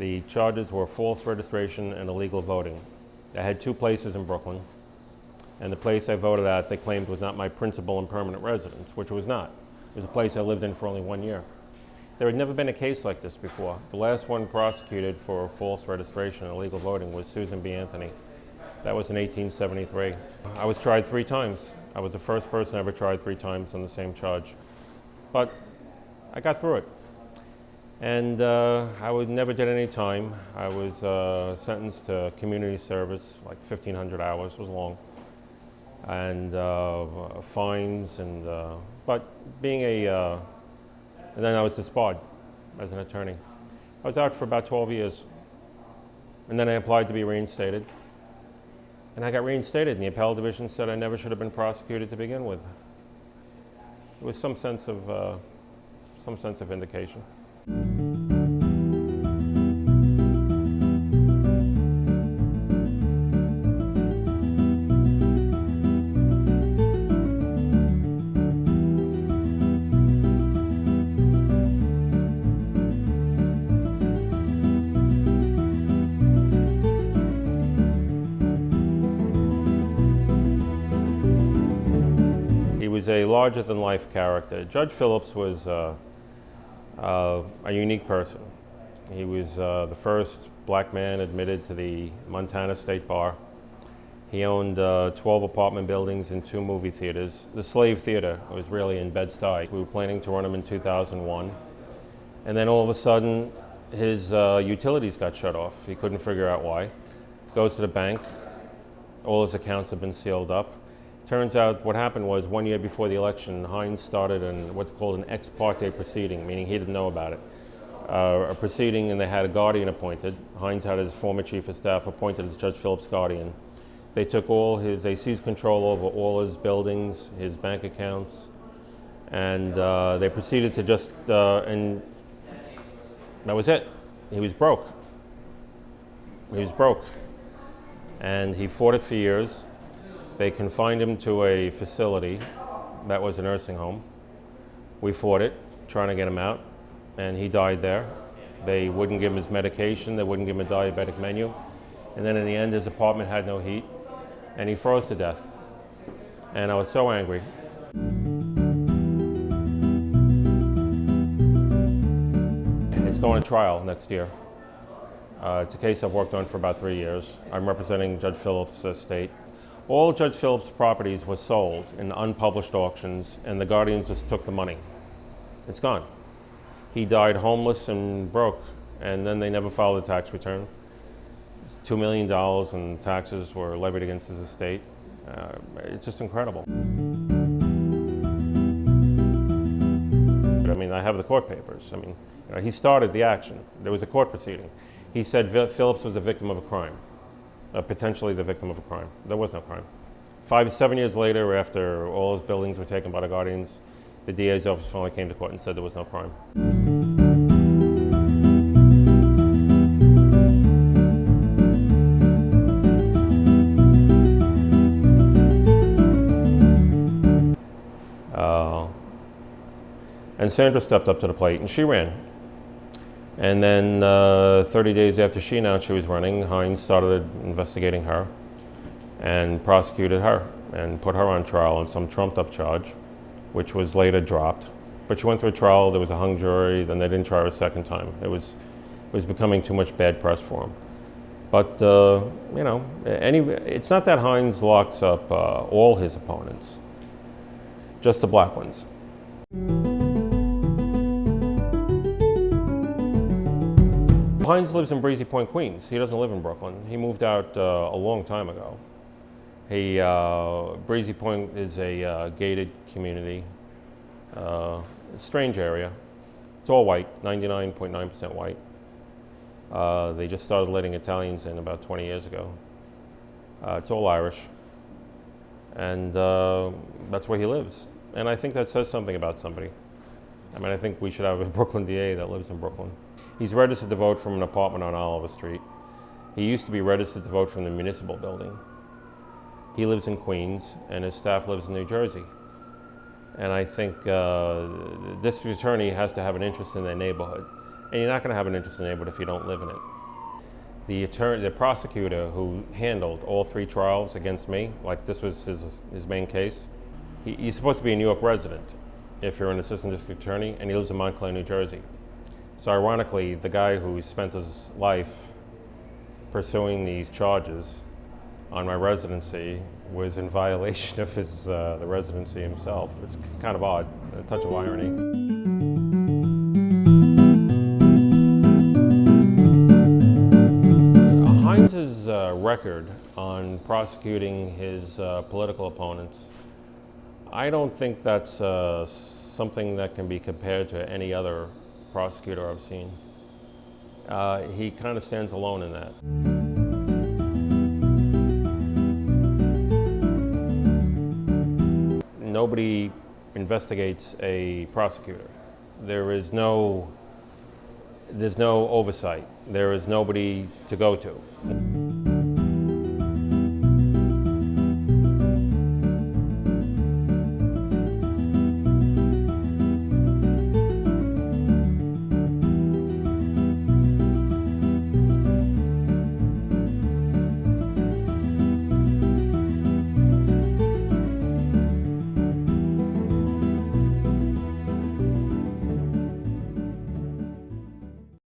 The charges were false registration and illegal voting. I had two places in Brooklyn, and the place I voted at they claimed was not my principal and permanent residence, which it was not. It was a place I lived in for only 1 year. There had never been a case like this before. The last one prosecuted for false registration and illegal voting was Susan B. Anthony. That was in 1873. I was tried 3 times. I was the first person ever tried 3 times on the same charge. But I got through it. And I never did any time. I was sentenced to community service, like 1,500 hours, was long. And fines, and but being and then I was disbarred as an attorney. I was out for about 12 years. And then I applied to be reinstated. And I got reinstated, and the appellate division said I never should have been prosecuted to begin with. It was some sense of vindication. He was a larger-than-life character. Judge Phillips was a unique person. He was the first black man admitted to the Montana State Bar. He owned 12 apartment buildings and 2 movie theaters. The Slave Theater was really in Bed-Stuy. We were planning to run him in 2001. And then all of a sudden, his utilities got shut off. He couldn't figure out why. Goes to the bank. All his accounts have been sealed up. Turns out what happened was 1 year before the election, Hynes started what's called an ex parte proceeding, meaning he didn't know about it. A proceeding, and they had a guardian appointed. Hynes had his former chief of staff appointed as Judge Phillips' guardian. They took they seized control over all his buildings, his bank accounts, and they proceeded to just, and that was it. He was broke. He was broke. And he fought it for years. They confined him to a facility that was a nursing home. We fought it, trying to get him out, and he died there. They wouldn't give him his medication, they wouldn't give him a diabetic menu, and then in the end his apartment had no heat, and he froze to death. And I was so angry. It's going to trial next year. It's a case I've worked on for about 3 years. I'm representing Judge Phillips' estate. All Judge Phillips' properties were sold in unpublished auctions, and the guardians just took the money. It's gone. He died homeless and broke, and then they never filed a tax return. $2 million in taxes were levied against his estate. It's just incredible. I mean, I have the court papers. I mean, he started the action. There was a court proceeding. He said Phillips was a victim of a crime. Potentially the victim of a crime. There was no crime. 7 years later, after all his buildings were taken by the guardians, the DA's office finally came to court and said there was no crime. And Sandra stepped up to the plate and she ran. And then 30 days after she announced she was running, Hynes started investigating her and prosecuted her and put her on trial on some trumped-up charge, which was later dropped. But she went through a trial, there was a hung jury, then they didn't try her a second time. It was becoming too much bad press for him. But, you know, it's not that Hynes locks up all his opponents, just the black ones. Hynes lives in Breezy Point, Queens. He doesn't live in Brooklyn. He moved out a long time ago. Breezy Point is a gated community, strange area. It's all white, 99.9% white. They just started letting Italians in about 20 years ago. It's all Irish. And that's where he lives. And I think that says something about somebody. I mean, I think we should have a Brooklyn D.A. that lives in Brooklyn. He's registered to vote from an apartment on Oliver Street. He used to be registered to vote from the municipal building. He lives in Queens, and his staff lives in New Jersey. And I think district attorney has to have an interest in their neighborhood. And you're not going to have an interest in the neighborhood if you don't live in it. The prosecutor who handled all 3 trials against me, like this was his main case, he's supposed to be a New York resident if you're an assistant district attorney, and he lives in Montclair, New Jersey. So ironically, the guy who spent his life pursuing these charges on my residency was in violation of the residency himself. It's kind of odd, a touch of irony. Hynes' record on prosecuting his political opponents, I don't think that's something that can be compared to any other prosecutor I've seen. He kind of stands alone in that. Nobody investigates a prosecutor. There's no oversight. There is nobody to go to.